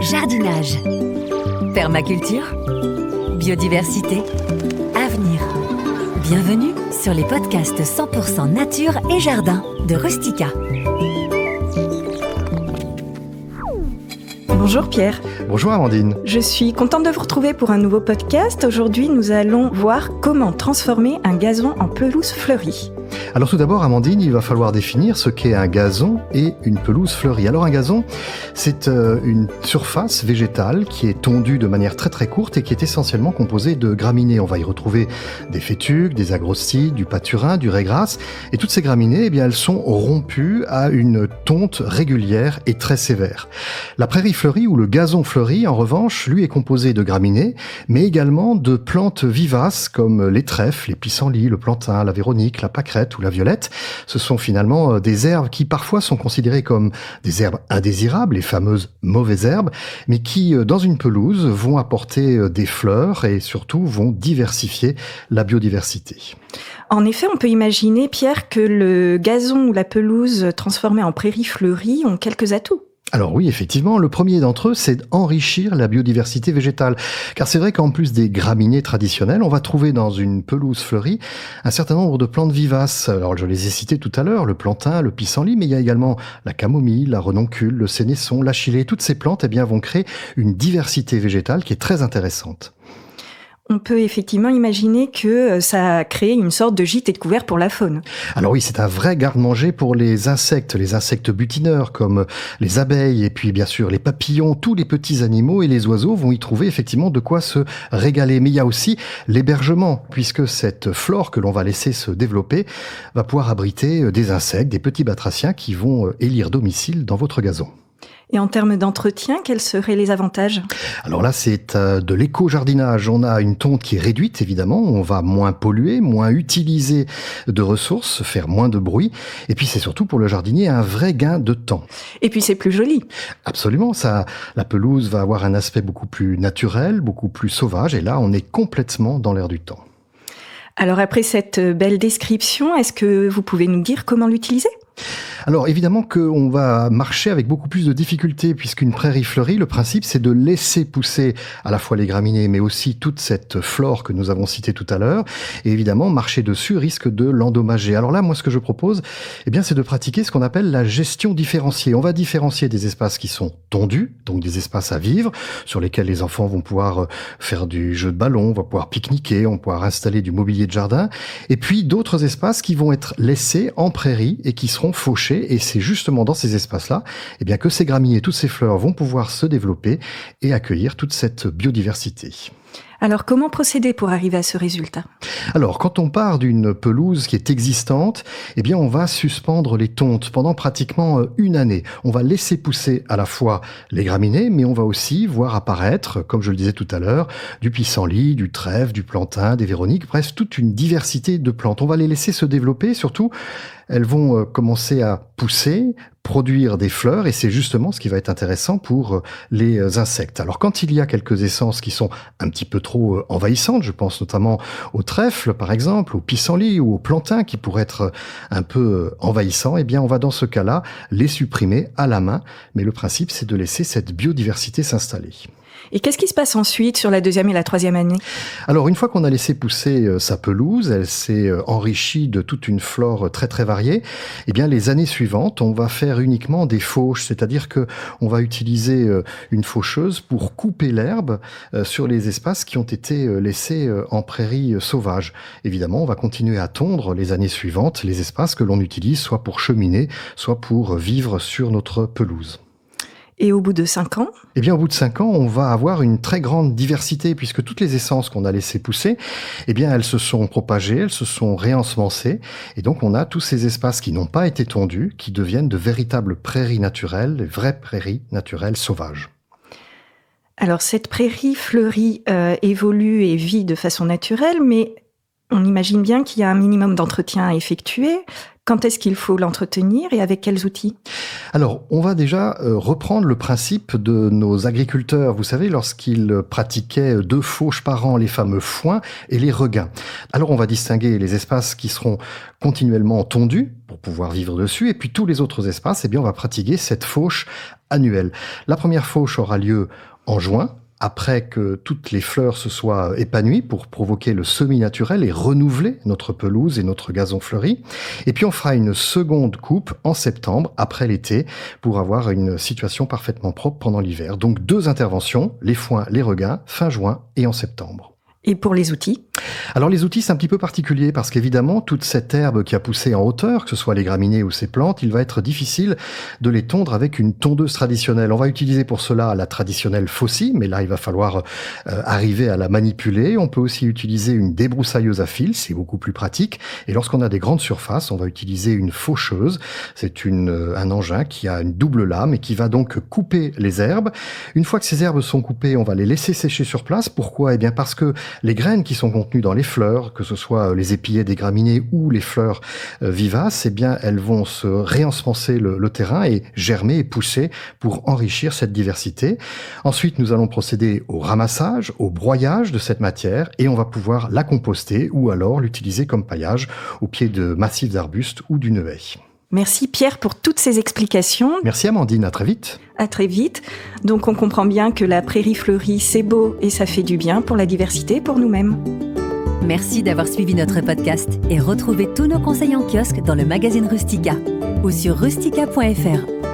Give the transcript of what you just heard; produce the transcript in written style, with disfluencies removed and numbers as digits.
Jardinage, permaculture, biodiversité, avenir. Bienvenue sur les podcasts 100% nature et jardin de Rustica. Bonjour Pierre. Bonjour Amandine. Je suis contente de vous retrouver pour un nouveau podcast. Aujourd'hui, nous allons voir comment transformer un gazon en pelouse fleurie. Alors tout d'abord Amandine, il va falloir définir ce qu'est un gazon et une pelouse fleurie. Alors un gazon, c'est une surface végétale qui est tondue de manière très très courte et qui est essentiellement composée de graminées. On va y retrouver des fétuques, des agrostis, du pâturin, du raigrasse. Et toutes ces graminées, elles sont rompues à une tonte régulière et très sévère. La prairie fleurie ou le gazon fleuri, en revanche, lui est composé de graminées, mais également de plantes vivaces comme les trèfles, les pissenlits, le plantain, la véronique, la pâquerette ou la violette. Ce sont finalement des herbes qui parfois sont considérées comme des herbes indésirables, les fameuses mauvaises herbes, mais qui, dans une pelouse, vont apporter des fleurs et surtout vont diversifier la biodiversité. En effet, on peut imaginer, Pierre, que le gazon ou la pelouse transformée en prairie fleurie ont quelques atouts. Alors oui, effectivement, le premier d'entre eux, c'est d'enrichir la biodiversité végétale. Car c'est vrai qu'en plus des graminées traditionnelles, on va trouver dans une pelouse fleurie un certain nombre de plantes vivaces. Alors je les ai citées tout à l'heure, le plantain, le pissenlit, mais il y a également la camomille, la renoncule, le sénesson, l'achillée. Toutes ces plantes vont créer une diversité végétale qui est très intéressante. On peut effectivement imaginer que ça a créé une sorte de gîte et de couvert pour la faune. Alors oui, c'est un vrai garde-manger pour les insectes butineurs comme les abeilles et puis bien sûr les papillons, tous les petits animaux et les oiseaux vont y trouver effectivement de quoi se régaler. Mais il y a aussi l'hébergement, puisque cette flore que l'on va laisser se développer va pouvoir abriter des insectes, des petits batraciens qui vont élire domicile dans votre gazon. Et en termes d'entretien, quels seraient les avantages ? Alors là, c'est de l'éco-jardinage. On a une tonte qui est réduite, évidemment. On va moins polluer, moins utiliser de ressources, faire moins de bruit. Et puis, c'est surtout pour le jardinier un vrai gain de temps. Et puis, c'est plus joli. Absolument. La pelouse va avoir un aspect beaucoup plus naturel, beaucoup plus sauvage. Et là, on est complètement dans l'air du temps. Alors, après cette belle description, est-ce que vous pouvez nous dire comment l'utiliser ? Alors évidemment qu'on va marcher avec beaucoup plus de difficultés puisqu'une prairie fleurie, le principe c'est de laisser pousser à la fois les graminées mais aussi toute cette flore que nous avons citée tout à l'heure et évidemment marcher dessus risque de l'endommager. Alors là moi ce que je propose c'est de pratiquer ce qu'on appelle la gestion différenciée. On va différencier des espaces qui sont tondus, donc des espaces à vivre sur lesquels les enfants vont pouvoir faire du jeu de ballon, on va pouvoir pique-niquer, on va pouvoir installer du mobilier de jardin et puis d'autres espaces qui vont être laissés en prairie et qui seront fauchés. Et c'est justement dans ces espaces-là que ces graminées, toutes ces fleurs vont pouvoir se développer et accueillir toute cette biodiversité. Alors, comment procéder pour arriver à ce résultat ? Alors, quand on part d'une pelouse qui est existante, on va suspendre les tontes pendant pratiquement une année. On va laisser pousser à la fois les graminées, mais on va aussi voir apparaître, comme je le disais tout à l'heure, du pissenlit, du trèfle, du plantain, des véroniques, bref, toute une diversité de plantes. On va les laisser se développer, surtout, elles vont commencer à pousser, produire des fleurs et c'est justement ce qui va être intéressant pour les insectes. Alors quand il y a quelques essences qui sont un petit peu trop envahissantes, je pense notamment au trèfle par exemple, au pissenlit ou au plantain qui pourraient être un peu envahissants, on va dans ce cas-là les supprimer à la main. Mais le principe c'est de laisser cette biodiversité s'installer. Et qu'est-ce qui se passe ensuite sur la deuxième et la troisième année ? Alors, une fois qu'on a laissé pousser sa pelouse, elle s'est enrichie de toute une flore très très variée. Les années suivantes, on va faire uniquement des fauches, c'est-à-dire que on va utiliser une faucheuse pour couper l'herbe sur les espaces qui ont été laissés en prairie sauvage. Évidemment, on va continuer à tondre les années suivantes les espaces que l'on utilise soit pour cheminer, soit pour vivre sur notre pelouse. Et au bout de 5 ans ? Au bout de 5 ans, on va avoir une très grande diversité puisque toutes les essences qu'on a laissées pousser, elles se sont propagées, elles se sont réensemencées et donc on a tous ces espaces qui n'ont pas été tondus, qui deviennent de véritables prairies naturelles, de vraies prairies naturelles sauvages. Alors cette prairie fleurie évolue et vit de façon naturelle, mais on imagine bien qu'il y a un minimum d'entretien à effectuer. Quand est-ce qu'il faut l'entretenir et avec quels outils ? Alors, on va déjà reprendre le principe de nos agriculteurs. Vous savez, lorsqu'ils pratiquaient 2 fauches par an, les fameux foins et les regains. Alors, on va distinguer les espaces qui seront continuellement tondus pour pouvoir vivre dessus, et puis tous les autres espaces, on va pratiquer cette fauche annuelle. La première fauche aura lieu en juin, après que toutes les fleurs se soient épanouies pour provoquer le semis naturel et renouveler notre pelouse et notre gazon fleuri. Et puis on fera une seconde coupe en septembre, après l'été, pour avoir une situation parfaitement propre pendant l'hiver. Donc 2 interventions, les foins, les regains, fin juin et en septembre. Et pour les outils ? Alors les outils, c'est un petit peu particulier parce qu'évidemment, toute cette herbe qui a poussé en hauteur, que ce soit les graminées ou ces plantes, il va être difficile de les tondre avec une tondeuse traditionnelle. On va utiliser pour cela la traditionnelle faucille, mais là, il va falloir arriver à la manipuler. On peut aussi utiliser une débroussailleuse à fil, c'est beaucoup plus pratique. Et lorsqu'on a des grandes surfaces, on va utiliser une faucheuse. C'est un engin qui a une double lame et qui va donc couper les herbes. Une fois que ces herbes sont coupées, on va les laisser sécher sur place. Pourquoi ? Parce que les graines qui sont contenues dans les fleurs, que ce soit les épillets des graminées ou les fleurs vivaces, elles vont se réensemencer le terrain et germer et pousser pour enrichir cette diversité. Ensuite, nous allons procéder au ramassage, au broyage de cette matière et on va pouvoir la composter ou alors l'utiliser comme paillage au pied de massifs d'arbustes ou d'une haie. Merci Pierre pour toutes ces explications. Merci Amandine, à très vite. À très vite. Donc on comprend bien que la prairie fleurie, c'est beau et ça fait du bien pour la diversité, pour nous-mêmes. Merci d'avoir suivi notre podcast et retrouvez tous nos conseils en kiosque dans le magazine Rustica ou sur rustica.fr.